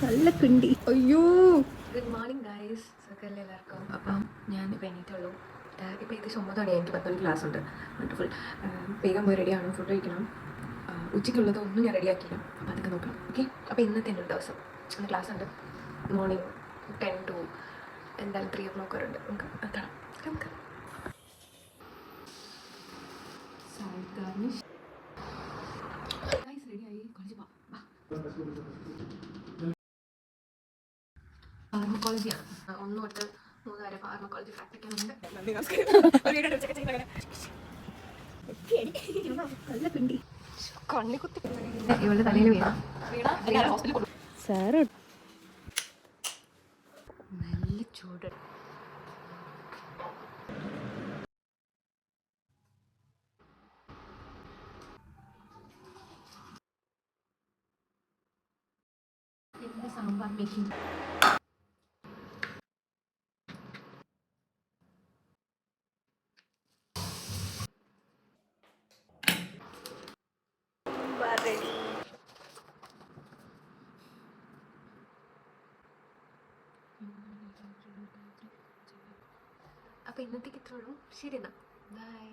നല്ല കിണ്ടി. അയ്യോ, ഗുഡ് മോർണിംഗ് ഗൈസ്. സുഖമല്ലേ എല്ലാവർക്കും? അപ്പം ഞാനിപ്പോൾ എണീറ്റുള്ളൂ. ഇപ്പോൾ ഏകദേശം 9 മണിയായി. എനിക്ക് 10 മണിക്ക് ക്ലാസ് ഉണ്ട്. വണ്ടർഫുൾ. വേഗം പോയി റെഡിയാണ്, ഫുഡ് കഴിക്കണം. ഉച്ചയ്ക്കുള്ളത് ഒന്നും ഞാൻ റെഡിയാക്കിയില്ല. അപ്പോൾ അതൊക്കെ നോക്കണം. ഓക്കെ. അപ്പോൾ ഇന്നത്തെ എൻ്റെ ഒരു ദിവസം ഇന്ന് ക്ലാസ് ഉണ്ട്. മോർണിംഗ് 10 to എന്തായാലും 3 o'clock വരെ ഉണ്ട്. നമുക്ക് എത്തണം. നമുക്ക് ഗൈസ് റെഡിയായി കോളേജിൽ പോവാം. ഫാർമക്കോളജിയാണ്. 1 തൊട്ട് 3 വരെ ഫാർമക്കോളജി പ്രാക്ടിക്കലുണ്ട്. നല്ല കിണ്ടി. കണ്ണിക്കുത്തി ഇവളുടെ തലയിൽ വീണ സാറ് നല്ല ചൂട്. എൻ്റെ സാമ്പാർ മേക്കിംഗ് റെഡി. അപ്പോൾ ഇന്നത്തേക്ക് ഇത്രേ ഉള്ളൂ. ശരി എന്നാൽ ബൈ.